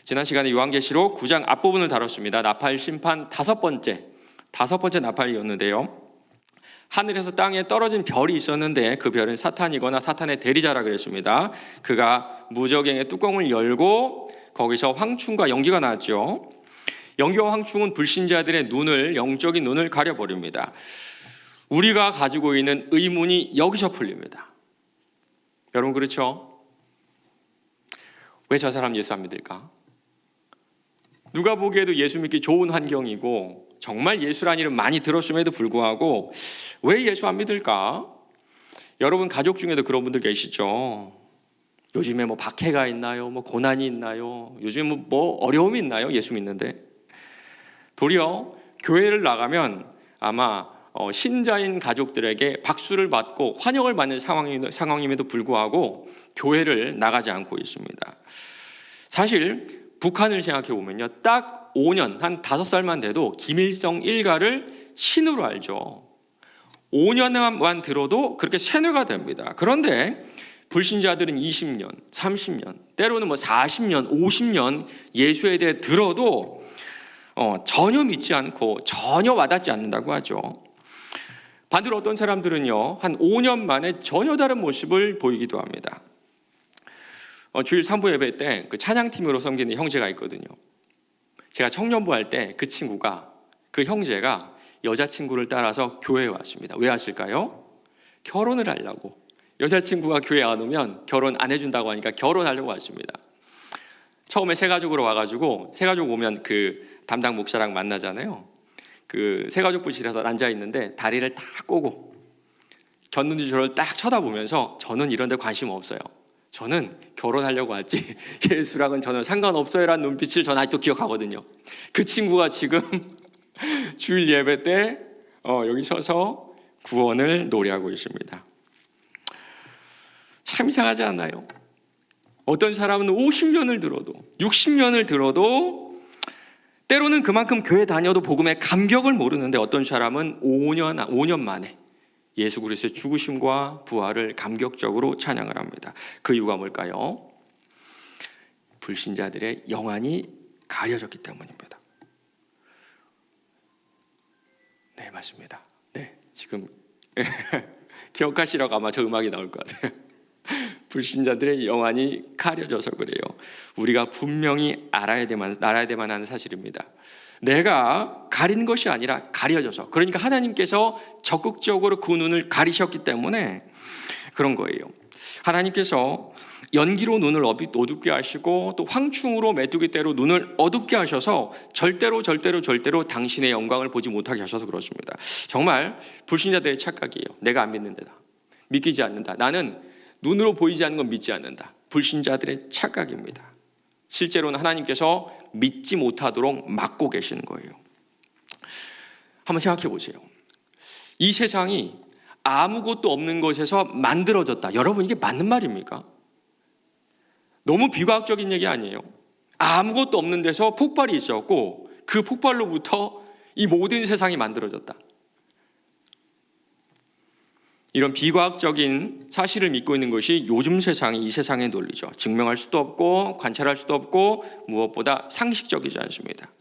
지난 시간에 요한계시록 9장 앞부분을 다뤘습니다. 나팔 심판 다섯 번째 나팔이었는데요. 하늘에서 땅에 떨어진 별이 있었는데 그 별은 사탄이거나 사탄의 대리자라 그랬습니다. 그가 무저갱의 뚜껑을 열고 거기서 황충과 연기가 나왔죠. 연기와 황충은 불신자들의 눈을, 영적인 눈을 가려버립니다. 우리가 가지고 있는 의문이 여기서 풀립니다. 여러분 그렇죠? 왜 저 사람 예수 안 믿을까? 누가 보기에도 예수 믿기 좋은 환경이고 정말 예수란 이름 많이 들었음에도 불구하고 왜 예수 안 믿을까? 여러분 가족 중에도 그런 분들 계시죠. 요즘에 뭐 박해가 있나요? 뭐 고난이 있나요? 요즘에 뭐 어려움이 있나요? 예수 믿는데. 도리어 교회를 나가면 아마 신자인 가족들에게 박수를 받고 환영을 받는 상황임에도 불구하고 교회를 나가지 않고 있습니다. 사실 북한을 생각해 보면요, 딱 5년, 한 5살만 돼도 김일성 일가를 신으로 알죠. 5년만 들어도 그렇게 세뇌가 됩니다. 그런데 불신자들은 20년, 30년, 때로는 뭐 40년, 50년 예수에 대해 들어도 전혀 믿지 않고 전혀 와닿지 않는다고 하죠. 반대로 어떤 사람들은요, 한 5년 만에 전혀 다른 모습을 보이기도 합니다. 주일 3부 예배 때 그 찬양팀으로 섬기는 형제가 있거든요. 제가 청년부 할 때 그 형제가 여자친구를 따라서 교회에 왔습니다. 왜 왔을까요? 결혼을 하려고. 여자친구가 교회에 안 오면 결혼 안 해준다고 하니까 결혼하려고 왔습니다. 처음에 새가족으로 와가지고 새가족 오면 그 담당 목사랑 만나잖아요. 그 새가족부실에서 앉아 있는데 다리를 딱 꼬고 졌는지 저를 딱 쳐다보면서 저는 이런 데 관심 없어요. 저는 결혼하려고 왔지 예수랑은 전혀 상관없어요 라는 눈빛을 전 아직도 기억하거든요. 그 친구가 지금 주일 예배 때 여기 서서 구원을 노래하고 있습니다. 참 이상하지 않나요? 어떤 사람은 50년을 들어도 60년을 들어도 때로는 그만큼 교회 다녀도 복음의 감격을 모르는데 어떤 사람은 5년 만에 예수 그리스도의 죽으심과 부활을 감격적으로 찬양을 합니다. 그 이유가 뭘까요? 불신자들의 영안이 가려졌기 때문입니다. 네, 맞습니다. 네, 지금 기억하시라고 아마 저 음악이 나올 것 같아요. 불신자들의 영안이 가려져서 그래요. 우리가 분명히 알아야 되만 하는 사실입니다. 내가 가린 것이 아니라 가려져서, 그러니까 하나님께서 적극적으로 그 눈을 가리셨기 때문에 그런 거예요. 하나님께서 연기로 눈을 어둡게 하시고 또 황충으로 메뚜기 떼로 눈을 어둡게 하셔서 절대로 당신의 영광을 보지 못하게 하셔서 그렇습니다. 정말 불신자들의 착각이에요. 내가 안 믿는다, 믿기지 않는다, 나는 눈으로 보이지 않는 건 믿지 않는다. 불신자들의 착각입니다. 실제로는 하나님께서 믿지 못하도록 막고 계시는 거예요. 한번 생각해 보세요. 이 세상이 아무것도 없는 것에서 만들어졌다. 여러분 이게 맞는 말입니까? 너무 비과학적인 얘기 아니에요? 아무것도 없는 데서 폭발이 있었고 그 폭발로부터 이 모든 세상이 만들어졌다. 이런 비과학적인 사실을 믿고 있는 것이 요즘 세상이 이 세상의 논리죠. 증명할 수도 없고 관찰할 수도 없고 무엇보다 상식적이지 않습니다.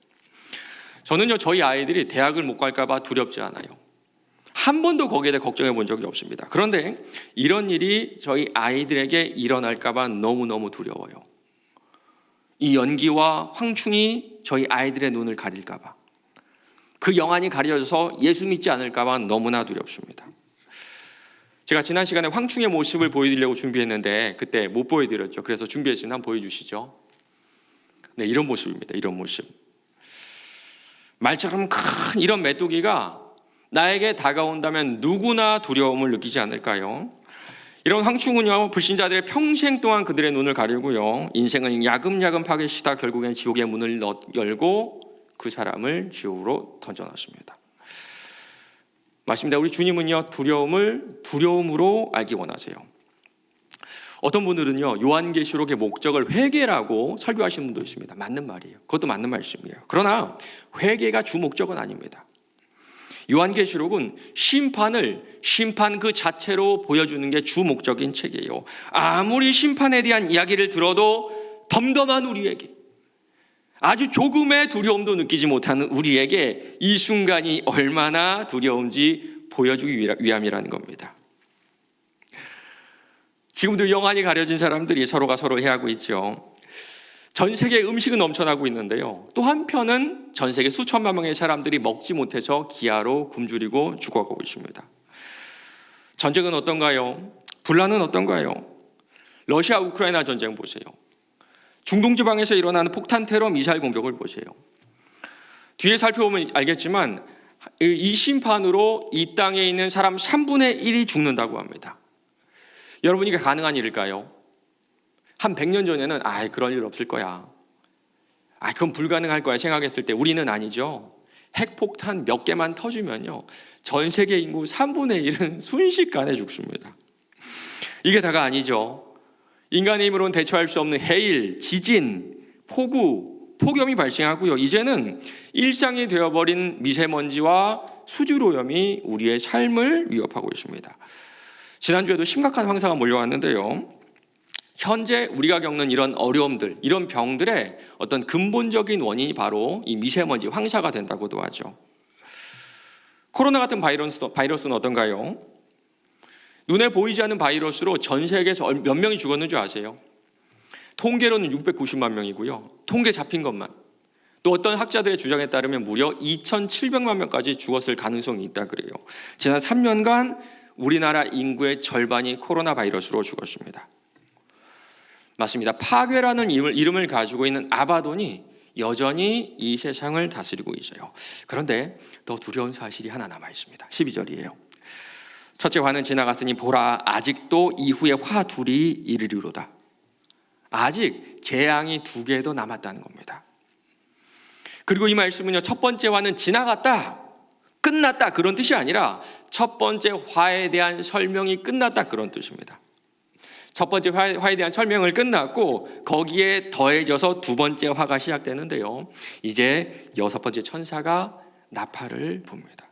저는요, 저희 아이들이 대학을 못 갈까 봐 두렵지 않아요. 한 번도 거기에 대해 걱정해 본 적이 없습니다. 그런데 이런 일이 저희 아이들에게 일어날까 봐 너무너무 두려워요. 이 연기와 황충이 저희 아이들의 눈을 가릴까 봐, 그 영안이 가려져서 예수 믿지 않을까 봐 너무나 두렵습니다. 제가 지난 시간에 황충의 모습을 보여드리려고 준비했는데 그때 못 보여드렸죠. 그래서 준비했으면 한번 보여주시죠. 네, 이런 모습입니다. 이런 모습. 말처럼 큰 이런 메뚜기가 나에게 다가온다면 누구나 두려움을 느끼지 않을까요? 이런 황충은요, 불신자들의 평생 동안 그들의 눈을 가리고요, 인생은 야금야금 파괴시다 결국엔 지옥의 문을 열고 그 사람을 지옥으로 던져놨습니다. 맞습니다. 우리 주님은요, 두려움을 두려움으로 알기 원하세요. 어떤 분들은요, 요한계시록의 목적을 회개라고 설교하시는 분도 있습니다. 맞는 말이에요. 그것도 맞는 말씀이에요. 그러나 회개가 주 목적은 아닙니다. 요한계시록은 심판 그 자체로 보여주는 게 주 목적인 책이에요. 아무리 심판에 대한 이야기를 들어도 덤덤한 우리에게, 아주 조금의 두려움도 느끼지 못하는 우리에게 이 순간이 얼마나 두려운지 보여주기 위함이라는 겁니다. 지금도 영안이 가려진 사람들이 서로가 서로 해하고 있죠. 전 세계에 음식은 넘쳐나고 있는데요. 또 한편은 전 세계 수천만 명의 사람들이 먹지 못해서 기아로 굶주리고 죽어가고 있습니다. 전쟁은 어떤가요? 분란은 어떤가요? 러시아 우크라이나 전쟁 보세요. 중동 지방에서 일어나는 폭탄 테러 미사일 공격을 보세요. 뒤에 살펴보면 알겠지만 이 심판으로 이 땅에 있는 사람 3분의 1이 죽는다고 합니다. 여러분, 이게 가능한 일일까요? 한 100년 전에는 그런 일 없을 거야, 그건 불가능할 거야 생각했을 때 우리는 아니죠. 핵폭탄 몇 개만 터지면요, 전 세계 인구 3분의 1은 순식간에 죽습니다. 이게 다가 아니죠. 인간의 힘으로는 대처할 수 없는 해일, 지진, 폭우, 폭염이 발생하고요. 이제는 일상이 되어버린 미세먼지와 수질오염이 우리의 삶을 위협하고 있습니다. 지난주에도 심각한 황사가 몰려왔는데요. 현재 우리가 겪는 이런 어려움들, 이런 병들의 어떤 근본적인 원인이 바로 이 미세먼지, 황사가 된다고도 하죠. 코로나 같은 바이러스는 어떤가요? 눈에 보이지 않는 바이러스로 전 세계에서 몇 명이 죽었는 줄 아세요? 통계로는 690만 명이고요. 통계 잡힌 것만. 또 어떤 학자들의 주장에 따르면 무려 2,700만 명까지 죽었을 가능성이 있다 그래요. 지난 3년간 우리나라 인구의 절반이 코로나 바이러스로 죽었습니다. 맞습니다. 파괴라는 이름을 가지고 있는 아바돈이 여전히 이 세상을 다스리고 있어요. 그런데 더 두려운 사실이 하나 남아 있습니다. 12절이에요. 첫째 화는 지나갔으니 보라, 아직도 이후의 화 둘이 이르리로다. 아직 재앙이 2개 더 남았다는 겁니다. 그리고 이 말씀은요, 첫 번째 화는 지나갔다, 끝났다, 그런 뜻이 아니라 첫 번째 화에 대한 설명이 끝났다, 그런 뜻입니다. 첫 번째 화에 대한 설명을 끝났고 거기에 더해져서 두 번째 화가 시작되는데요. 이제 6번째 천사가 나팔을 붑니다.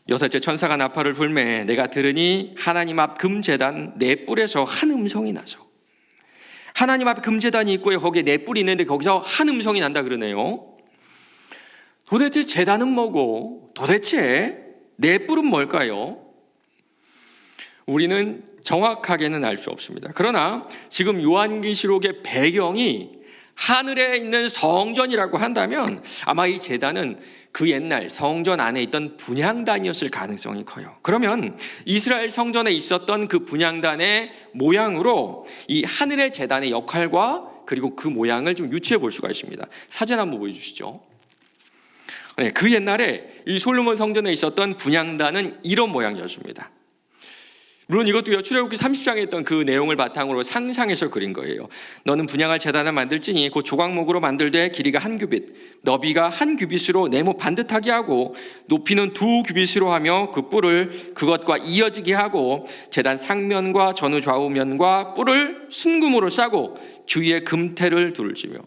6째 천사가 나팔을 불매 내가 들으니 하나님 앞 금제단 네 뿔에서 한 음성이 나서, 하나님 앞에 금제단이 있고요, 거기에 네 뿔이 있는데 거기서 한 음성이 난다 그러네요. 도대체 제단은 뭐고 도대체 네 뿔은 뭘까요? 우리는 정확하게는 알 수 없습니다. 그러나 지금 요한계시록의 배경이 하늘에 있는 성전이라고 한다면 아마 이 제단은 그 옛날 성전 안에 있던 분향단이었을 가능성이 커요. 그러면 이스라엘 성전에 있었던 그 분향단의 모양으로 이 하늘의 제단의 역할과 그리고 그 모양을 좀 유추해 볼 수가 있습니다. 사진 한번 보여주시죠. 네, 그 옛날에 이 솔로몬 성전에 있었던 분향단은 이런 모양이었습니다. 물론 이것도요, 출애굽기 30장에 있던 그 내용을 바탕으로 상상해서 그린 거예요. 너는 분향할 제단을 만들지니 곧 조각목으로 만들되 길이가 1규빗, 너비가 1규빗으로 네모 반듯하게 하고 높이는 2규빗으로 하며 그 뿔을 그것과 이어지게 하고 제단 상면과 전후 좌우면과 뿔을 순금으로 싸고 주위에 금테를 둘지며.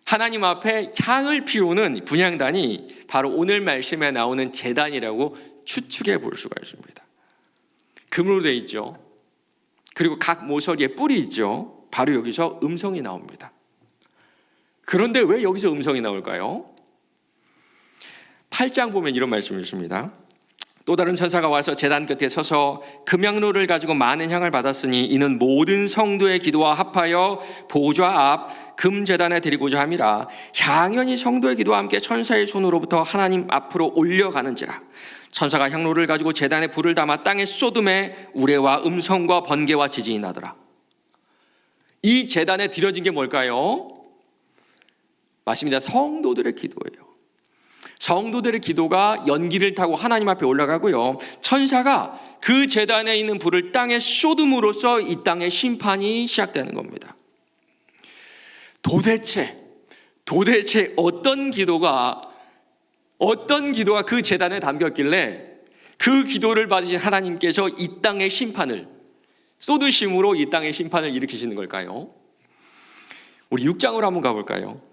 하나님 앞에 향을 피우는 분향단이 바로 오늘 말씀에 나오는 제단이라고 추측해 볼 수가 있습니다. 금으로 되어 있죠. 그리고 각 모서리에 뿔이 있죠. 바로 여기서 음성이 나옵니다. 그런데 왜 여기서 음성이 나올까요? 8장 보면 이런 말씀이 있습니다. 또 다른 천사가 와서 제단 끝에 서서 금향로를 가지고 많은 향을 받았으니 이는 모든 성도의 기도와 합하여 보좌 앞 금제단에 드리고자 함이라. 향연이 성도의 기도와 함께 천사의 손으로부터 하나님 앞으로 올려가는지라. 천사가 향로를 가지고 제단에 불을 담아 땅에 쏟음에 우레와 음성과 번개와 지진이 나더라. 이 제단에 드려진 게 뭘까요? 맞습니다. 성도들의 기도예요. 성도들의 기도가 연기를 타고 하나님 앞에 올라가고요, 천사가 그 제단에 있는 불을 땅에 쏟음으로써 이 땅의 심판이 시작되는 겁니다. 도대체 어떤 기도가 그 제단에 담겼길래 그 기도를 받으신 하나님께서 이 땅의 심판을 쏟으심으로 이 땅의 심판을 일으키시는 걸까요? 우리 6장으로 한번 가볼까요?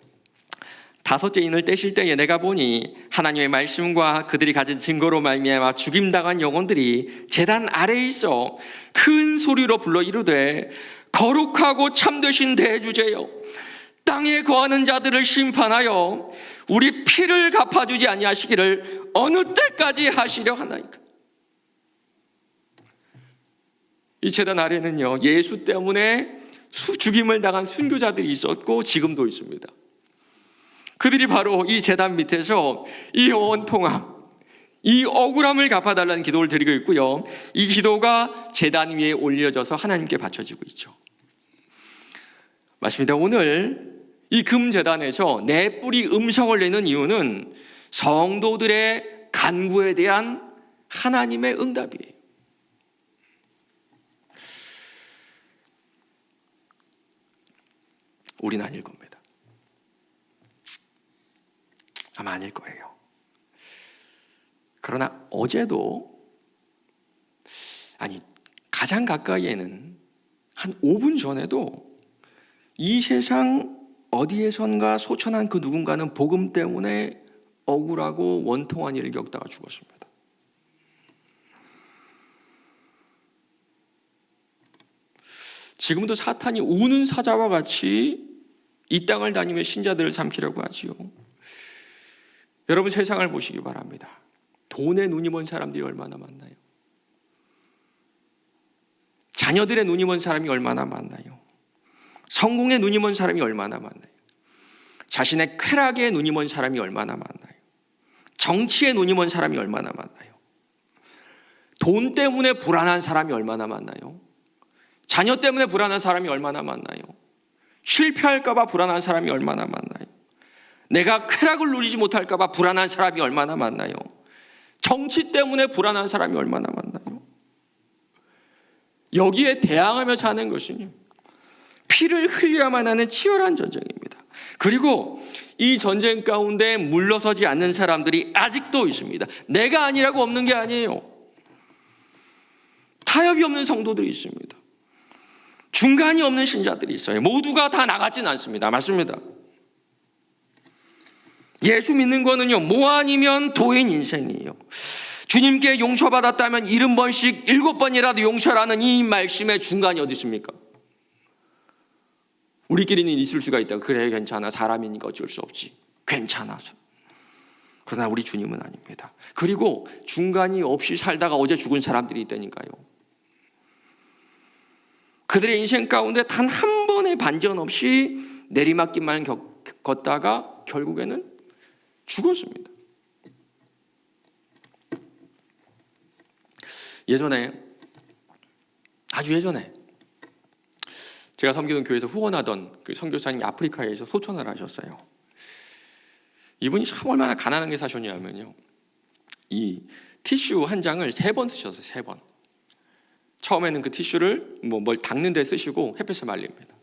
5째 인을 떼실 때에 내가 보니 하나님의 말씀과 그들이 가진 증거로 말미암아 죽임당한 영혼들이 제단 아래에 있어 큰 소리로 불러 이르되 거룩하고 참되신 대주제여, 땅에 거하는 자들을 심판하여 우리 피를 갚아주지 아니하시기를 어느 때까지 하시려 하나이까. 이 제단 아래는요, 예수 때문에 죽임을 당한 순교자들이 있었고 지금도 있습니다. 그들이 바로 이 제단 밑에서 이 원통함, 이 억울함을 갚아달라는 기도를 드리고 있고요, 이 기도가 제단 위에 올려져서 하나님께 바쳐지고 있죠. 맞습니다. 오늘 이 금제단에서 네 뿌리 음성을 내는 이유는 성도들의 간구에 대한 하나님의 응답이에요. 우린 아닐 겁니다. 아마 아닐 거예요. 그러나 어제도, 아니 가장 가까이에는 한 5분 전에도 이 세상 어디에선가 소천한 그 누군가는 복음 때문에 억울하고 원통한 일을 겪다가 죽었습니다. 지금도 사탄이 우는 사자와 같이 이 땅을 다니며 신자들을 삼키려고 하지요. 여러분, 세상을 보시기 바랍니다. 돈에 눈이 먼 사람들이 얼마나 많나요? 자녀들의 눈이 먼 사람이 얼마나 많나요? 성공에 눈이 먼 사람이 얼마나 많나요? 자신의 쾌락에 눈이 먼 사람이 얼마나 많나요? 정치에 눈이 먼 사람이 얼마나 많나요? 돈 때문에 불안한 사람이 얼마나 많나요? 자녀 때문에 불안한 사람이 얼마나 많나요? 실패할까 봐 불안한 사람이 얼마나 많나요? 내가 쾌락을 누리지 못할까 봐 불안한 사람이 얼마나 많나요? 정치 때문에 불안한 사람이 얼마나 많나요? 여기에 대항하며 사는 것이 피를 흘려야만 하는 치열한 전쟁입니다. 그리고 이 전쟁 가운데 물러서지 않는 사람들이 아직도 있습니다. 내가 아니라고 없는 게 아니에요. 타협이 없는 성도들이 있습니다. 중간이 없는 신자들이 있어요. 모두가 다 나가진 않습니다. 맞습니다. 예수 믿는 거는요, 뭐 아니면 도인 인생이에요. 주님께 용서받았다면 70번씩 7번이라도 용서라는 이 말씀의 중간이 어디 있습니까? 우리끼리는 있을 수가 있다. 그래, 괜찮아. 사람이니까 어쩔 수 없지. 괜찮아. 그러나 우리 주님은 아닙니다. 그리고 중간이 없이 살다가 어제 죽은 사람들이 있다니까요. 그들의 인생 가운데 단 한 번의 반전 없이 내리막길만 걷다가 결국에는 죽었습니다. 예전에, 아주 예전에 제가 섬기는 교회에서 후원하던 그 선교사님이 아프리카에서 소천을 하셨어요. 이분이 참 얼마나 가난하게 사셨냐면요, 이 티슈 한 장을 3번 쓰셨어요. 3번. 처음에는 그 티슈를 뭘 닦는 데 쓰시고 햇볕에 말립니다.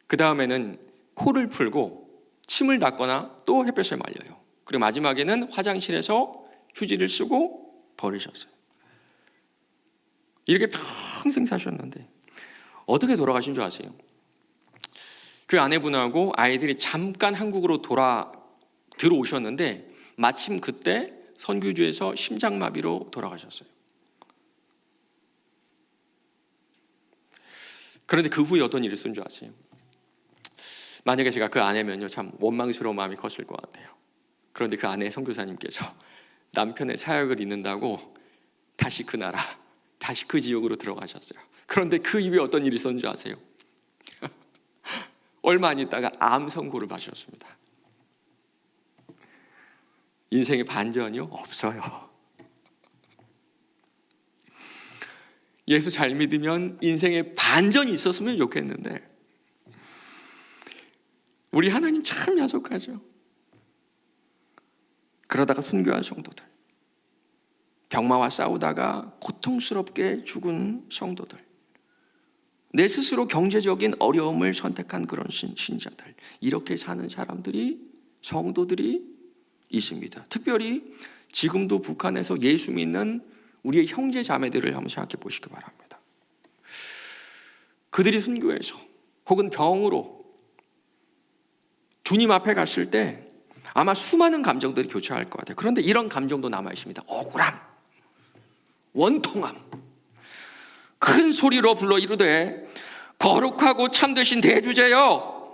그 다음에는 코를 풀고 침을 닦거나 또 햇볕에 말려요. 그리고 마지막에는 화장실에서 휴지를 쓰고 버리셨어요. 이렇게 평생 사셨는데 어떻게 돌아가신 줄 아세요? 그 아내분하고 아이들이 잠깐 한국으로 들어오셨는데 마침 그때 선교주에서 심장마비로 돌아가셨어요. 그런데 그 후에 어떤 일이 있었는 줄 아세요? 만약에 제가 그 아내면요, 참 원망스러운 마음이 컸을 것 같아요. 그런데 그 아내 선교사님께서 남편의 사역을 잇는다고 다시 그 나라, 다시 그 지역으로 들어가셨어요. 그런데 그 이후에 어떤 일이 있었는 줄 아세요? 얼마 안 있다가 암 선고를 받으셨습니다. 인생의 반전이요? 없어요. 예수 잘 믿으면 인생에 반전이 있었으면 좋겠는데 우리 하나님 참 야속하죠. 그러다가 순교한 성도들, 병마와 싸우다가 고통스럽게 죽은 성도들, 내 스스로 경제적인 어려움을 선택한 그런 신자들, 이렇게 사는 사람들이, 성도들이 있습니다. 특별히 지금도 북한에서 예수 믿는 우리의 형제 자매들을 한번 생각해 보시기 바랍니다. 그들이 순교해서 혹은 병으로 주님 앞에 갔을 때 아마 수많은 감정들이 교차할 것 같아요. 그런데 이런 감정도 남아 있습니다. 억울함, 원통함, 큰 소리로 불러 이르되 거룩하고 참되신 대주제여,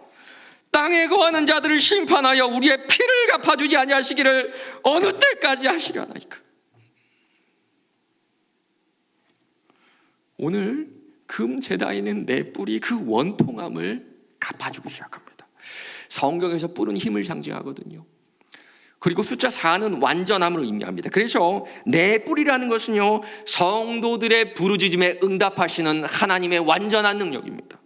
땅에 거하는 자들을 심판하여 우리의 피를 갚아주지 아니하시기를 어느 때까지 하시려나이까. 오늘 금제다에는 내 뿔이 그 원통함을 갚아주기 시작합니다. 성경에서 뿔은 힘을 상징하거든요. 그리고 숫자 4는 완전함을 의미합니다. 그래서 내 뿔이라는 것은요, 성도들의 부르짖음에 응답하시는 하나님의 완전한 능력입니다.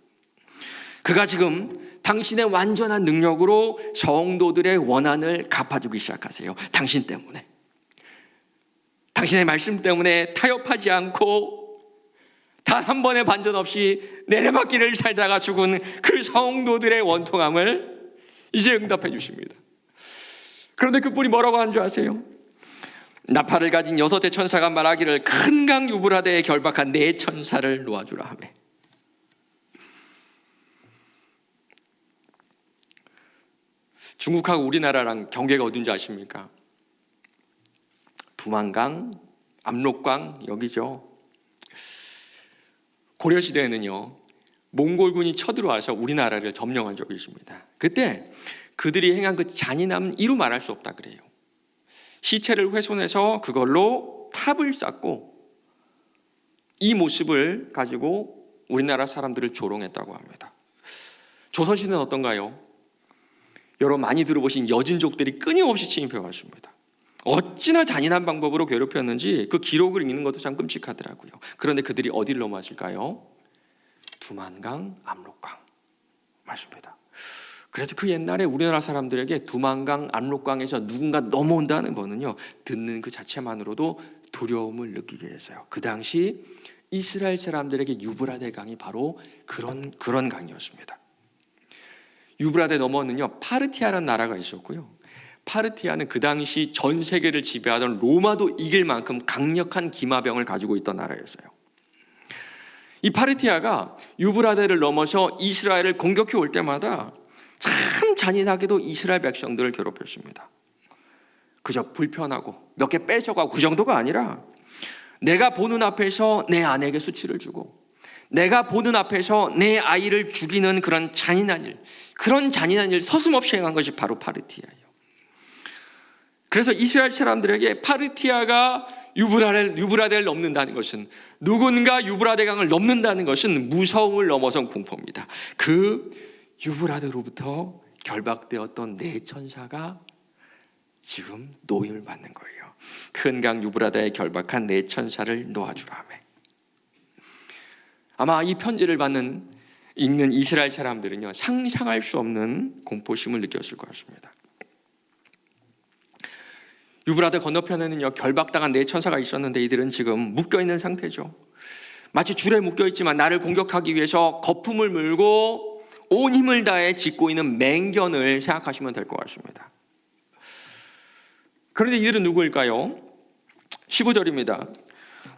그가 지금 당신의 완전한 능력으로 성도들의 원한을 갚아주기 시작하세요. 당신 때문에, 당신의 말씀 때문에 타협하지 않고 단 한 번의 반전 없이 내려받기를 살다가 죽은 그 성도들의 원통함을 이제 응답해 주십니다. 그런데 그 뿔이 뭐라고 하는 줄 아세요? 나팔을 가진 6의 천사가 말하기를 큰 강 유브라데에 결박한 4 천사를 놓아주라 하매. 중국하고 우리나라랑 경계가 어딘지 아십니까? 두만강, 압록강 여기죠. 고려시대에는요, 몽골군이 쳐들어와서 우리나라를 점령한 적이 있습니다. 그때 그들이 행한 그 잔인함은 이루 말할 수 없다 그래요. 시체를 훼손해서 그걸로 탑을 쌓고 이 모습을 가지고 우리나라 사람들을 조롱했다고 합니다. 조선시대는 어떤가요? 여러분 많이 들어보신 여진족들이 끊임없이 침입해 왔습니다. 어찌나 잔인한 방법으로 괴롭혔는지 그 기록을 읽는 것도 참 끔찍하더라고요. 그런데 그들이 어디를 넘어왔을까요? 두만강, 압록강 맞습니다. 그래서 그 옛날에 우리나라 사람들에게 두만강, 압록강에서 누군가 넘어온다는 거는요, 듣는 그 자체만으로도 두려움을 느끼게 했어요. 그 당시 이스라엘 사람들에게 유브라데 강이 바로 그런 강이었습니다. 유브라데 너머는요, 파르티아라는 나라가 있었고요. 파르티아는 그 당시 전 세계를 지배하던 로마도 이길 만큼 강력한 기마병을 가지고 있던 나라였어요. 이 파르티아가 유브라데를 넘어서 이스라엘을 공격해 올 때마다 참 잔인하게도 이스라엘 백성들을 괴롭혔습니다. 그저 불편하고 몇 개 뺏어가고 그 정도가 아니라 내가 보는 앞에서 내 아내에게 수치를 주고 내가 보는 앞에서 내 아이를 죽이는 그런 잔인한 일 서슴없이 행한 것이 바로 파르티아예요. 그래서 이스라엘 사람들에게 파르티아가 유브라데를 넘는다는 것은, 누군가 유브라데 강을 넘는다는 것은 무서움을 넘어선 공포입니다. 그 유브라데로부터 결박되었던 4 천사가 지금 노임을 받는 거예요. 큰 강 유브라데에 결박한 4 천사를 놓아주라 하매. 아마 이 편지를 읽는 이스라엘 사람들은요, 상상할 수 없는 공포심을 느꼈을 것 같습니다. 유브라데 건너편에는요, 결박당한 4 천사가 있었는데 이들은 지금 묶여있는 상태죠. 마치 줄에 묶여있지만 나를 공격하기 위해서 거품을 물고 온 힘을 다해 짚고 있는 맹견을 생각하시면 될 것 같습니다. 그런데 이들은 누구일까요? 15절입니다.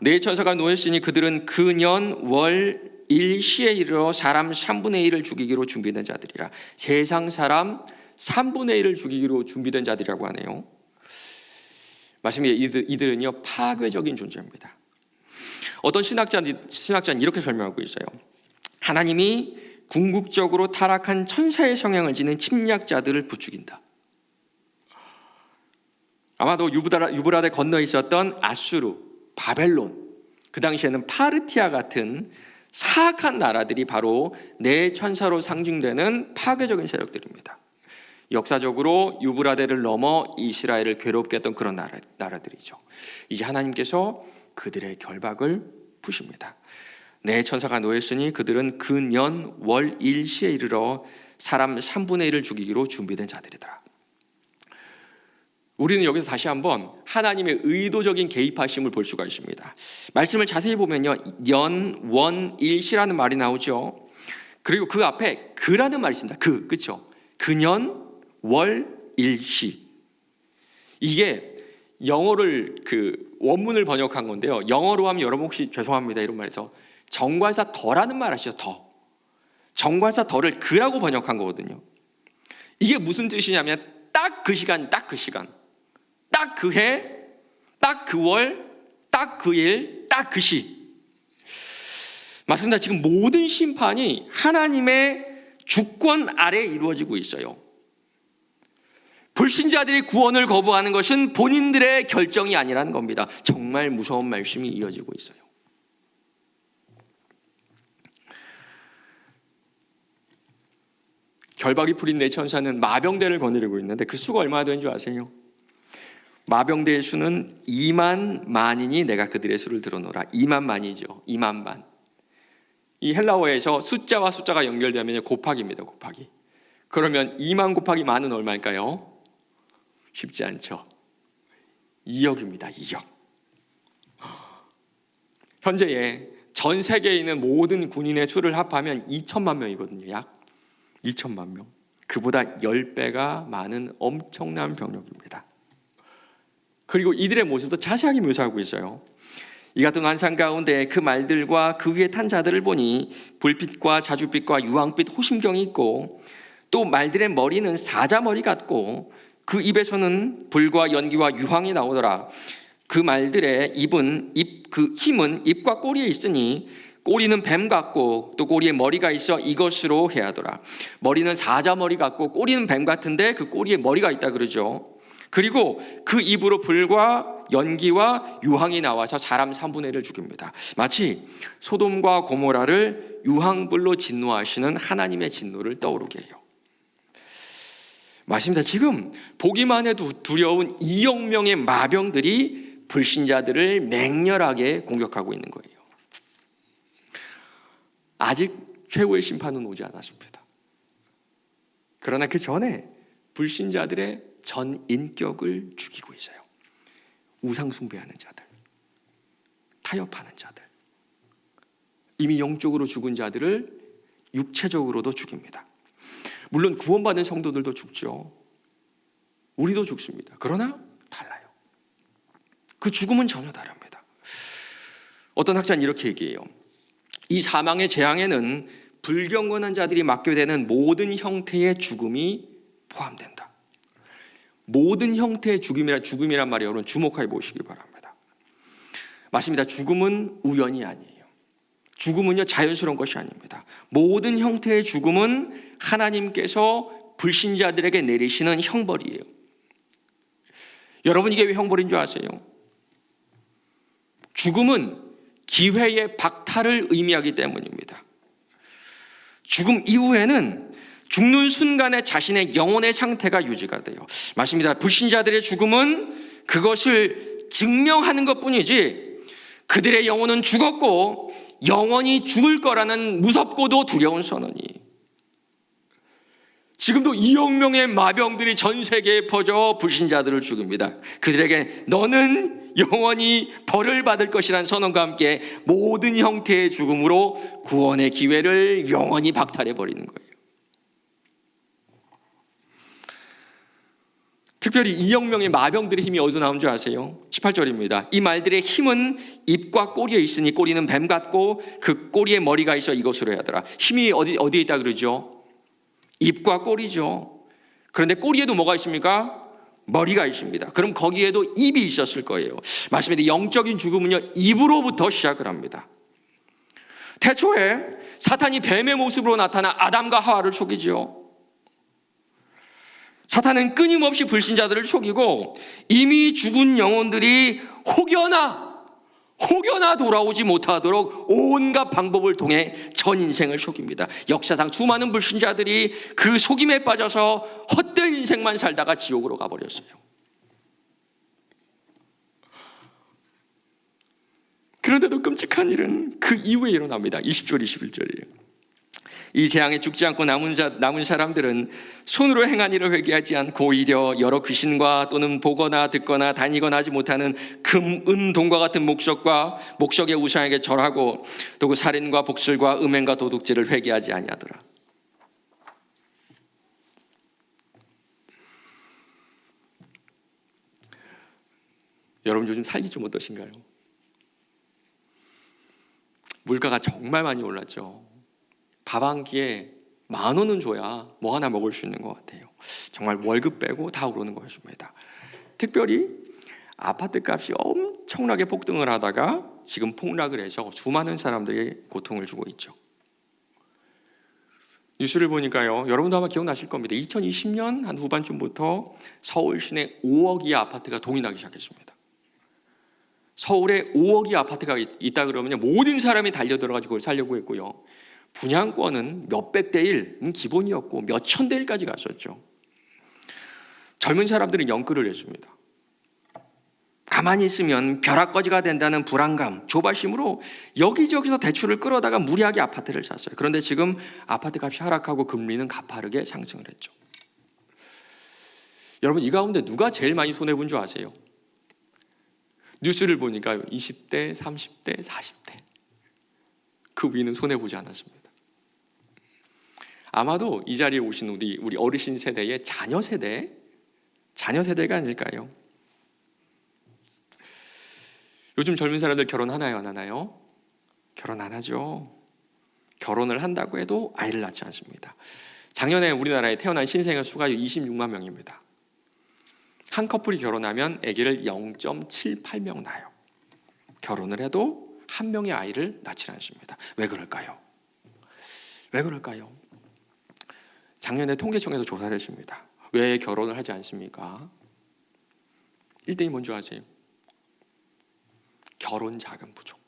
4 천사가 놓였으니 그들은 그년 월 일시에 이르러 사람 3분의 1을 죽이기로 준비된 자들이라. 세상 사람 3분의 1을 죽이기로 준비된 자들이라고 하네요. 맞습니다. 이들은요, 파괴적인 존재입니다. 어떤 신학자는 이렇게 설명하고 있어요. 하나님이 궁극적으로 타락한 천사의 성향을 지닌 침략자들을 부추긴다. 아마도 유브라데 건너에 있었던 아수르, 바벨론, 그 당시에는 파르티아 같은 사악한 나라들이 바로 4 천사로 상징되는 파괴적인 세력들입니다. 역사적으로 유브라데를 넘어 이스라엘을 괴롭게 했던 그런 나라들이죠. 이제 하나님께서 그들의 결박을 푸십니다. 4 천사가 놓였으니 그들은 그년 월 일시에 이르러 사람 3분의 1을 죽이기로 준비된 자들이더라. 우리는 여기서 다시 한번 하나님의 의도적인 개입하심을 볼 수가 있습니다. 말씀을 자세히 보면요, 연, 원, 일시라는 말이 나오죠. 그리고 그 앞에 그라는 말이 있습니다. 그렇죠? 그년, 월, 일시. 이게 영어를 원문을 번역한 건데요. 영어로 하면 여러분 혹시 죄송합니다 이런 말에서 정관사 더라는 말 아시죠? 더. 정관사 더를 그라고 번역한 거거든요. 이게 무슨 뜻이냐면 딱 그 시간, 딱 그 해, 딱 그 월, 딱 그 일, 딱 그 시. 맞습니다. 지금 모든 심판이 하나님의 주권 아래 이루어지고 있어요. 불신자들이 구원을 거부하는 것은 본인들의 결정이 아니라는 겁니다. 정말 무서운 말씀이 이어지고 있어요. 결박이 풀린 내 천사는 마병대를 거느리고 있는데 그 수가 얼마나 되는 줄 아세요? 마병대의 수는 2만 만이니 내가 그들의 수를 들어놓으라. 2만 만이죠. 2만 만. 이 헬라어에서 숫자와 숫자가 연결되면 곱하기입니다. 곱하기. 그러면 2만 곱하기 만은 얼마일까요? 쉽지 않죠. 2억입니다. 2억. 현재의 전 세계에 있는 모든 군인의 수를 합하면 2천만 명이거든요. 약 2천만 명. 그보다 10배가 많은 엄청난 병력입니다. 그리고 이들의 모습도 자세하게 묘사하고 있어요. 이 같은 환상 가운데 그 말들과 그 위에 탄 자들을 보니 불빛과 자줏빛과 유황빛 호심경이 있고 또 말들의 머리는 사자머리 같고 그 입에서는 불과 연기와 유황이 나오더라. 그 말들의 그 힘은 입과 꼬리에 있으니 꼬리는 뱀 같고 또 꼬리에 머리가 있어 이것으로 해하더라. 머리는 사자머리 같고 꼬리는 뱀 같은데 그 꼬리에 머리가 있다 그러죠. 그리고 그 입으로 불과 연기와 유황이 나와서 사람 3분의 1을 죽입니다. 마치 소돔과 고모라를 유황불로 진노하시는 하나님의 진노를 떠오르게 해요. 맞습니다. 지금 보기만 해도 두려운 2억 명의 마병들이 불신자들을 맹렬하게 공격하고 있는 거예요. 아직 최후의 심판은 오지 않았습니다. 그러나 그 전에 불신자들의 전 인격을 죽이고 있어요. 우상 숭배하는 자들, 타협하는 자들, 이미 영적으로 죽은 자들을 육체적으로도 죽입니다. 물론 구원받은 성도들도 죽죠. 우리도 죽습니다. 그러나 달라요. 그 죽음은 전혀 다릅니다. 어떤 학자는 이렇게 얘기해요. 이 사망의 재앙에는 불경건한 자들이 맡게 되는 모든 형태의 죽음이 포함된다. 모든 형태의 죽음이란 말에 여러분 주목해 보시기 바랍니다. 맞습니다. 죽음은 우연이 아니에요. 죽음은요 자연스러운 것이 아닙니다. 모든 형태의 죽음은 하나님께서 불신자들에게 내리시는 형벌이에요. 여러분 이게 왜 형벌인 줄 아세요? 죽음은 기회의 박탈을 의미하기 때문입니다. 죽음 이후에는 죽는 순간에 자신의 영혼의 상태가 유지가 돼요. 맞습니다. 불신자들의 죽음은 그것을 증명하는 것뿐이지 그들의 영혼은 죽었고 영원히 죽을 거라는 무섭고도 두려운 선언이. 지금도 2억 명의 마병들이 전 세계에 퍼져 불신자들을 죽입니다. 그들에게 너는 영원히 벌을 받을 것이라는 선언과 함께 모든 형태의 죽음으로 구원의 기회를 영원히 박탈해버리는 거예요. 특별히 2억 명의 마병들의 힘이 어디서 나온 줄 아세요? 18절입니다. 이 말들의 힘은 입과 꼬리에 있으니 꼬리는 뱀 같고 그 꼬리에 머리가 있어 이것으로 하더라. 힘이 어디에 있다 그러죠? 입과 꼬리죠. 그런데 꼬리에도 뭐가 있습니까? 머리가 있습니다. 그럼 거기에도 입이 있었을 거예요. 맞습니다. 영적인 죽음은요 입으로부터 시작을 합니다. 태초에 사탄이 뱀의 모습으로 나타나 아담과 하와를 속이죠. 사탄은 끊임없이 불신자들을 속이고 이미 죽은 영혼들이 혹여나 돌아오지 못하도록 온갖 방법을 통해 전 인생을 속입니다. 역사상 수많은 불신자들이 그 속임에 빠져서 헛된 인생만 살다가 지옥으로 가버렸어요. 그런데도 끔찍한 일은 그 이후에 일어납니다. 20절 21절이에요. 이 재앙에 죽지 않고 남은 사람들은 손으로 행한 일을 회개하지 않고 오히려 여러 귀신과 또는 보거나 듣거나 다니거나 하지 못하는 금, 은, 동과 같은 목석의 우상에게 절하고 또 그 살인과 복술과 음행과 도둑질을 회개하지 아니하더라. 여러분 요즘 살기 좀 어떠신가요? 물가가 정말 많이 올랐죠. 밥 한 끼에 10,000원은 줘야 뭐 하나 먹을 수 있는 것 같아요. 정말 월급 빼고 다 오르는 것입니다. 특별히 아파트 값이 엄청나게 폭등을 하다가 지금 폭락을 해서 수많은 사람들이 고통을 주고 있죠. 뉴스를 보니까요, 여러분도 아마 기억나실 겁니다. 2020년 한 후반쯤부터 서울 시내 5억이의 아파트가 동인하기 시작했습니다. 서울에 5억이 아파트가 있다 그러면 모든 사람이 달려들어가지고 그걸 살려고 했고요. 분양권은 몇백 대 1 기본이었고 몇천 대 1까지 갔었죠. 젊은 사람들은 영끌을 했습니다. 가만히 있으면 벼락거지가 된다는 불안감, 조바심으로 여기저기서 대출을 끌어다가 무리하게 아파트를 샀어요. 그런데 지금 아파트 값이 하락하고 금리는 가파르게 상승을 했죠. 여러분, 이 가운데 누가 제일 많이 손해본 줄 아세요? 뉴스를 보니까 20대, 30대, 40대 그 위는 손해보지 않았습니다. 아마도 이 자리에 오신 우리 어르신 세대의 자녀 세대가 아닐까요? 요즘 젊은 사람들 결혼하나요, 안 하나요? 결혼 안 하죠. 결혼을 한다고 해도 아이를 낳지 않습니다. 작년에 우리나라에 태어난 신생아 수가 26만 명입니다. 한 커플이 결혼하면 아기를 0.78명 낳아요. 결혼을 해도 한 명의 아이를 낳지 않습니다. 왜 그럴까요? 왜 그럴까요? 작년에 통계청에서 조사를 했습니다. 왜 결혼을 하지 않습니까? 1등이 뭔지 아세요? 결혼 자금 부족.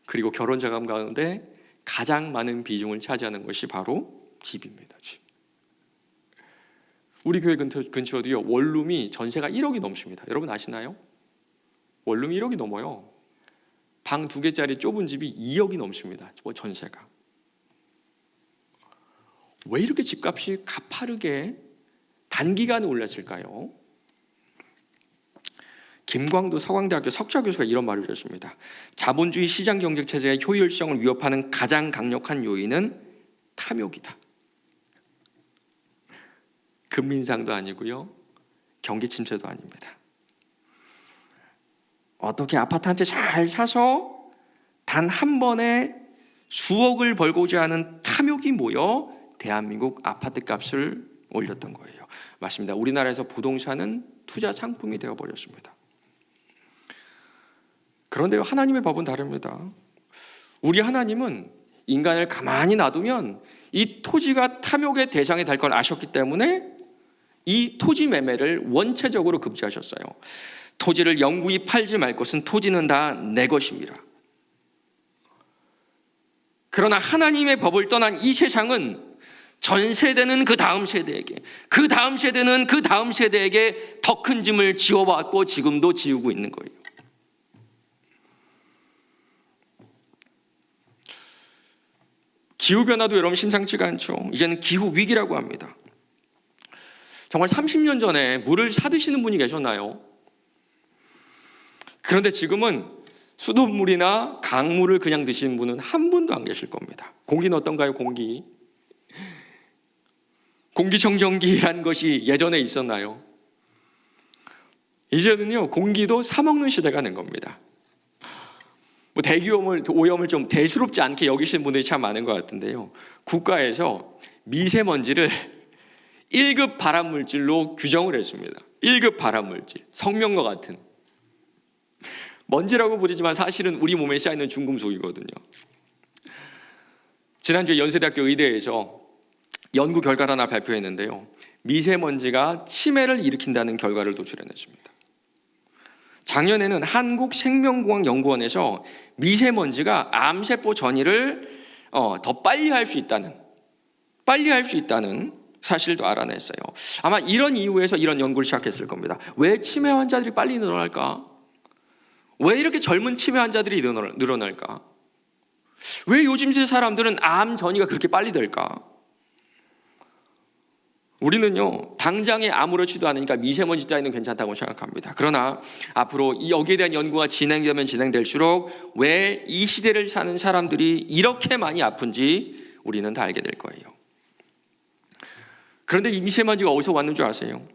그리고 결혼 자금 가운데 가장 많은 비중을 차지하는 것이 바로 집입니다. 집. 우리 교회 근처도요, 원룸이 전세가 1억이 넘습니다. 여러분 아시나요? 원룸이 1억이 넘어요. 방 2개짜리 좁은 집이 2억이 넘습니다. 전세가. 왜 이렇게 집값이 가파르게 단기간에 올랐을까요? 김광두 서강대학교 석좌 교수가 이런 말을 했습니다. 자본주의 시장 경제 체제의 효율성을 위협하는 가장 강력한 요인은 탐욕이다. 금리 인상도 아니고요, 경기 침체도 아닙니다. 어떻게 아파트 한 채 잘 사서 단 한 번에 수억을 벌고자 하는 탐욕이 모여 대한민국 아파트 값을 올렸던 거예요. 맞습니다. 우리나라에서 부동산은 투자 상품이 되어버렸습니다. 그런데 하나님의 법은 다릅니다. 우리 하나님은 인간을 가만히 놔두면 이 토지가 탐욕의 대상이 될 걸 아셨기 때문에 이 토지 매매를 원체적으로 금지하셨어요. 토지를 영구히 팔지 말 것은 토지는 다 내 것입니다. 그러나 하나님의 법을 떠난 이 세상은 전 세대는 그 다음 세대에게, 그 다음 세대는 그 다음 세대에게 더 큰 짐을 지워왔고 지금도 지우고 있는 거예요. 기후변화도 여러분 심상치가 않죠. 이제는 기후위기라고 합니다. 정말 30년 전에 물을 사드시는 분이 계셨나요? 그런데 지금은 수돗물이나 강물을 그냥 드시는 분은 한 분도 안 계실 겁니다. 공기는 어떤가요? 공기청정기라는 것이 예전에 있었나요? 이제는요, 공기도 사먹는 시대가 된 겁니다. 오염을 좀 대수롭지 않게 여기시는 분들이 참 많은 것 같은데요. 국가에서 미세먼지를 1급 발암물질로 규정을 했습니다. 1급 발암물질, 성명과 같은. 먼지라고 부르지만 사실은 우리 몸에 쌓이는 중금속이거든요. 지난주에 연세대학교 의대에서 연구 결과를 하나 발표했는데요. 미세먼지가 치매를 일으킨다는 결과를 도출해냈습니다. 작년에는 한국생명공학연구원에서 미세먼지가 암세포 전이를 더 빨리 할 수 있다는 사실도 알아냈어요. 아마 이런 이유에서 이런 연구를 시작했을 겁니다. 왜 치매 환자들이 빨리 늘어날까? 왜 이렇게 젊은 치매 환자들이 늘어날까? 왜 요즘 세대 사람들은 암 전이가 그렇게 빨리 될까? 우리는요, 당장에 아무렇지도 않으니까 미세먼지 따위는 괜찮다고 생각합니다. 그러나 앞으로 여기에 대한 연구가 진행되면 진행될수록 왜 이 시대를 사는 사람들이 이렇게 많이 아픈지 우리는 다 알게 될 거예요. 그런데 이 미세먼지가 어디서 왔는 줄 아세요?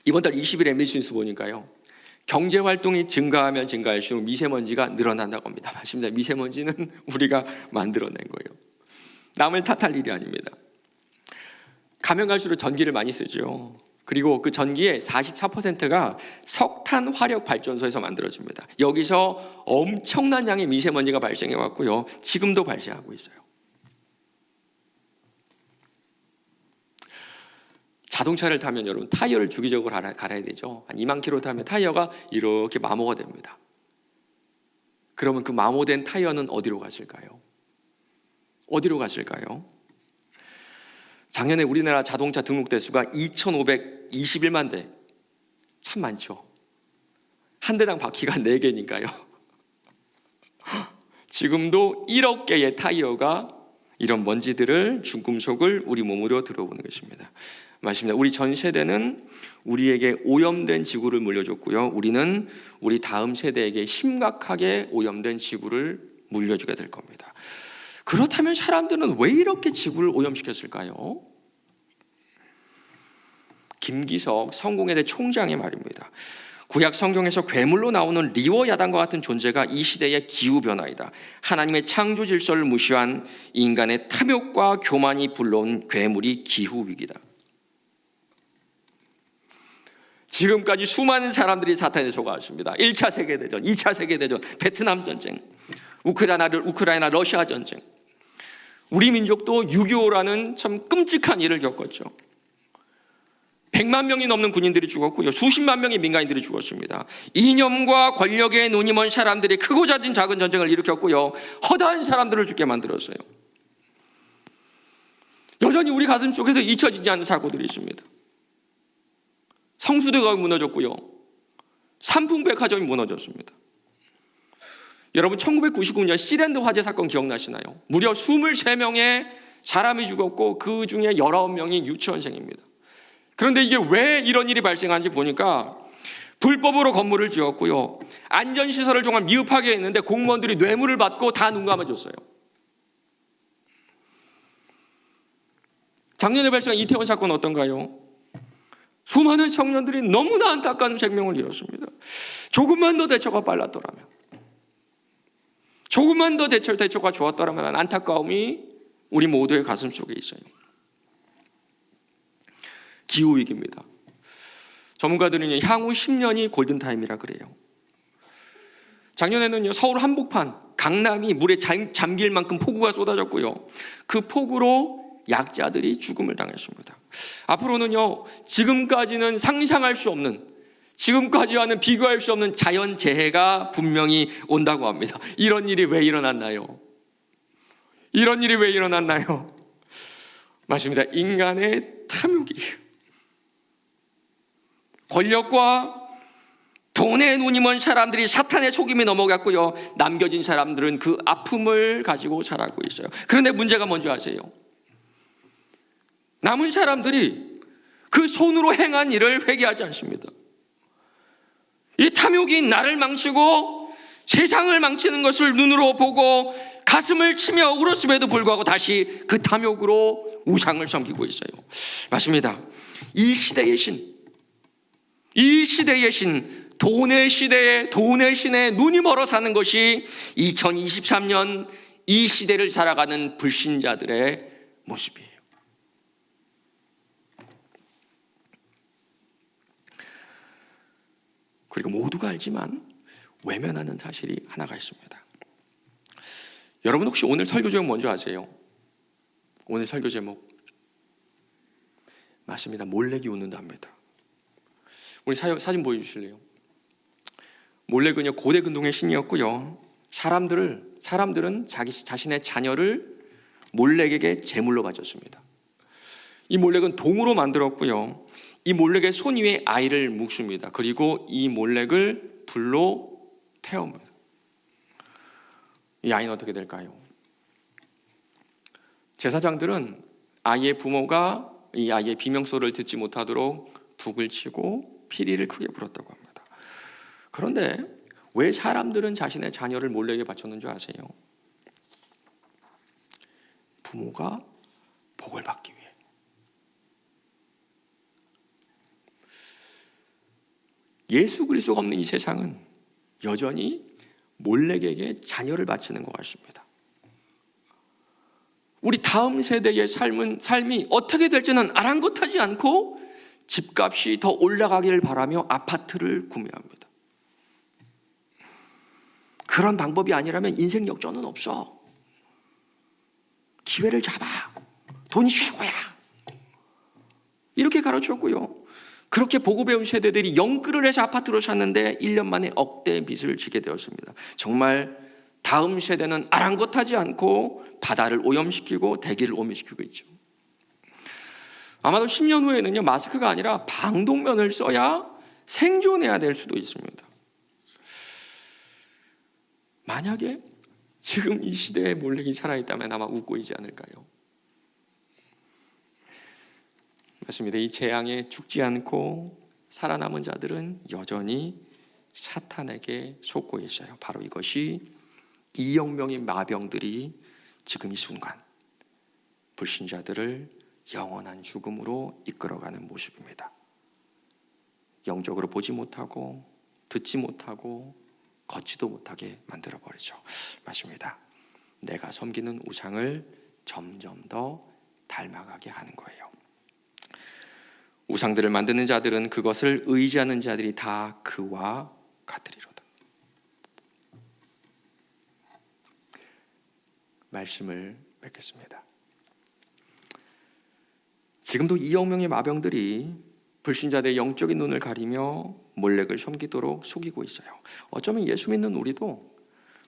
이번 달 20일에 MBC 뉴스 보니까요, 경제활동이 증가하면 증가할수록 미세먼지가 늘어난다고 합니다. 맞습니다. 미세먼지는 우리가 만들어낸 거예요. 남을 탓할 일이 아닙니다. 가면 갈수록 전기를 많이 쓰죠. 그리고 그 전기의 44%가 석탄 화력 발전소에서 만들어집니다. 여기서 엄청난 양의 미세먼지가 발생해 왔고요. 지금도 발생하고 있어요. 자동차를 타면 여러분 타이어를 주기적으로 갈아야 되죠. 한 2만 킬로 타면 타이어가 이렇게 마모가 됩니다. 그러면 그 마모된 타이어는 어디로 갔을까요? 어디로 갔을까요? 작년에 우리나라 자동차 등록 대수가 2,521만 대. 참 많죠. 한 대당 바퀴가 4개니까요. 지금도 1억 개의 타이어가 이런 먼지들을, 중금속을 우리 몸으로 들어오는 것입니다. 맞습니다. 우리 전 세대는 우리에게 오염된 지구를 물려줬고요. 우리는 우리 다음 세대에게 심각하게 오염된 지구를 물려주게 될 겁니다. 그렇다면 사람들은 왜 이렇게 지구를 오염시켰을까요? 김기석 성공회대 총장의 말입니다. 구약 성경에서 괴물로 나오는 리워 야단과 같은 존재가 이 시대의 기후변화이다. 하나님의 창조 질서를 무시한 인간의 탐욕과 교만이 불러온 괴물이 기후위기다. 지금까지 수많은 사람들이 사탄에 속아왔습니다. 1차 세계대전, 2차 세계대전, 베트남 전쟁, 우크라이나 러시아 전쟁. 우리 민족도 6.25라는 참 끔찍한 일을 겪었죠. 100만 명이 넘는 군인들이 죽었고요. 수십만 명의 민간인들이 죽었습니다. 이념과 권력에 눈이 먼 사람들이 크고 작은 전쟁을 일으켰고요. 허다한 사람들을 죽게 만들었어요. 여전히 우리 가슴 속에서 잊혀지지 않는 사고들이 있습니다. 성수대가 무너졌고요. 삼풍백화점이 무너졌습니다. 여러분 1999년 시랜드 화재 사건 기억나시나요? 무려 23명의 사람이 죽었고 그 중에 19명이 유치원생입니다. 그런데 이게 왜 이런 일이 발생한지 보니까 불법으로 건물을 지었고요. 안전시설을 정말 미흡하게 했는데 공무원들이 뇌물을 받고 다 눈 감아줬어요. 작년에 발생한 이태원 사건 어떤가요? 수많은 청년들이 너무나 안타까운 생명을 잃었습니다. 조금만 더 대처가 빨랐더라면, 조금만 더 대처가 좋았더라면 하는 안타까움이 우리 모두의 가슴 속에 있어요. 기후위기입니다. 전문가들은 향후 10년이 골든타임이라 그래요. 작년에는요, 서울 한복판, 강남이 물에 잠길 만큼 폭우가 쏟아졌고요. 그 폭우로 약자들이 죽음을 당했습니다. 앞으로는요, 지금까지는 상상할 수 없는, 지금까지와는 비교할 수 없는 자연재해가 분명히 온다고 합니다. 이런 일이 왜 일어났나요? 이런 일이 왜 일어났나요? 맞습니다. 인간의 탐욕이에요. 권력과 돈에 눈이 먼 사람들이 사탄의 속임에 넘어갔고요. 남겨진 사람들은 그 아픔을 가지고 살아가고 있어요. 그런데 문제가 뭔지 아세요? 남은 사람들이 그 손으로 행한 일을 회개하지 않습니다. 이 탐욕이 나를 망치고 세상을 망치는 것을 눈으로 보고 가슴을 치며 울었음에도 불구하고 다시 그 탐욕으로 우상을 섬기고 있어요. 맞습니다. 이 시대의 신, 돈의 신에 눈이 멀어 사는 것이 2023년 이 시대를 살아가는 불신자들의 모습이에요. 그리고 모두가 알지만 외면하는 사실이 하나가 있습니다. 여러분 혹시 오늘 설교 제목 뭔지 아세요? 오늘 설교 제목 맞습니다. 몰렉이 웃는답니다. 우리 사진 보여주실래요? 몰렉은요 고대 근동의 신이었고요. 사람들은 자신의 자녀를 몰렉에게 제물로 바쳤습니다. 이 몰렉은 동으로 만들었고요. 이 몰렉의 손 위에 아이를 묵습니다. 그리고 이 몰렉을 불로 태웁니다. 이 아이는 어떻게 될까요? 제사장들은 아이의 부모가 이 아이의 비명소리를 듣지 못하도록 북을 치고 피리를 크게 불었다고 합니다. 그런데 왜 사람들은 자신의 자녀를 몰렉에 바쳤는 줄 아세요? 부모가 복을 받기 위해. 예수 그리스도가 없는 이 세상은 여전히 몰렉에게 자녀를 바치는 것 같습니다. 우리 다음 세대의 삶이 어떻게 될지는 아랑곳하지 않고 집값이 더 올라가기를 바라며 아파트를 구매합니다. 그런 방법이 아니라면 인생 역전은 없어. 기회를 잡아. 돈이 최고야. 이렇게 가르쳤고요. 그렇게 보고 배운 세대들이 영끌을 해서 아파트로 샀는데 1년 만에 억대의 빚을 지게 되었습니다. 정말 다음 세대는 아랑곳하지 않고 바다를 오염시키고 대기를 오염시키고 있죠. 아마도 10년 후에는요, 마스크가 아니라 방독면을 써야 생존해야 될 수도 있습니다. 만약에 지금 이 시대에 몰렉이 살아있다면 아마 웃고 있지 않을까요? 맞습니다. 이 재앙에 죽지 않고 살아남은 자들은 여전히 사탄에게 속고 있어요. 바로 이것이 2억 명의 마병들이 지금 이 순간 불신자들을 영원한 죽음으로 이끌어가는 모습입니다. 영적으로 보지 못하고 듣지 못하고 걷지도 못하게 만들어버리죠. 맞습니다. 내가 섬기는 우상을 점점 더 닮아가게 하는 거예요. 우상들을 만드는 자들은 그것을 의지하는 자들이 다 그와 같으리로다. 말씀을 맺겠습니다. 지금도 2억 명의 마병들이 불신자들의 영적인 눈을 가리며 몰렉을 섬기도록 속이고 있어요. 어쩌면 예수 믿는 우리도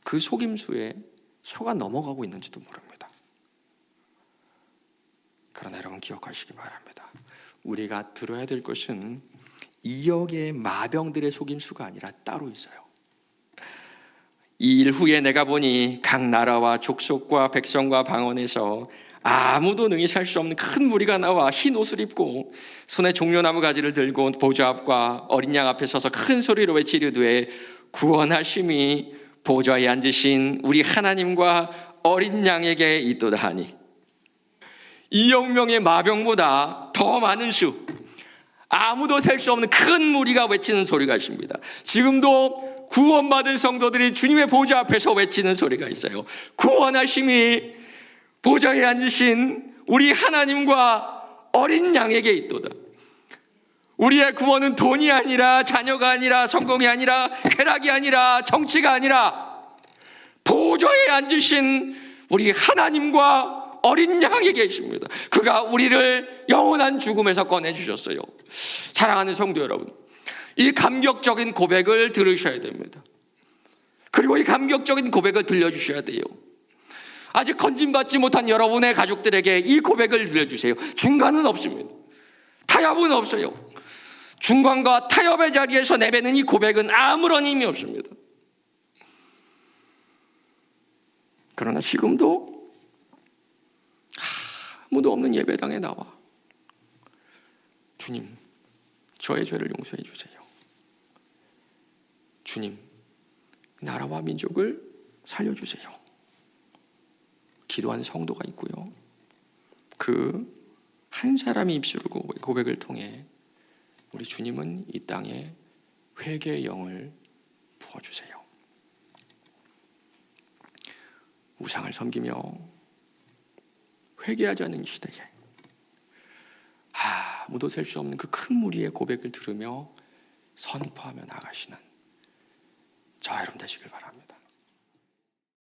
그 속임수에 속아 넘어가고 있는지도 모릅니다. 그러나 여러분 기억하시기 바랍니다. 우리가 들어야 될 것은 2억의 마병들의 속임수가 아니라 따로 있어요. 이 일 후에 내가 보니 각 나라와 족속과 백성과 방언에서 아무도 능히 살 수 없는 큰 무리가 나와 흰 옷을 입고 손에 종려나무 가지를 들고 보좌 앞과 어린 양 앞에 서서 큰 소리로 외치려되 구원하심이 보좌에 앉으신 우리 하나님과 어린 양에게 있도다 하니 2억 명의 마병보다 더 많은 수, 아무도 셀 수 없는 큰 무리가 외치는 소리가 있습니다. 지금도 구원받은 성도들이 주님의 보좌 앞에서 외치는 소리가 있어요. 구원하심이 보좌에 앉으신 우리 하나님과 어린 양에게 있도다. 우리의 구원은 돈이 아니라 자녀가 아니라 성공이 아니라 쾌락이 아니라 정치가 아니라 보좌에 앉으신 우리 하나님과 어린 양에게 있습니다. 그가 우리를 영원한 죽음에서 꺼내주셨어요. 사랑하는 성도 여러분, 이 감격적인 고백을 들으셔야 됩니다. 그리고 이 감격적인 고백을 들려주셔야 돼요. 아직 건진받지 못한 여러분의 가족들에게 이 고백을 들려주세요. 중간은 없습니다. 타협은 없어요. 중간과 타협의 자리에서 내뱉는 이 고백은 아무런 의미 없습니다. 그러나 지금도 아무도 없는 예배당에 나와 주님, 저의 죄를 용서해 주세요. 주님, 나라와 민족을 살려주세요. 기도한 성도가 있고요. 그 한 사람이 입술로 고백을 통해 우리 주님은 이 땅에 회개의 영을 부어주세요. 우상을 섬기며 회개하지 않는 시대에 아무도 셀 수 없는 그 큰 무리의 고백을 들으며 선포하며 나가시는 저 여러분 되시길 바랍니다.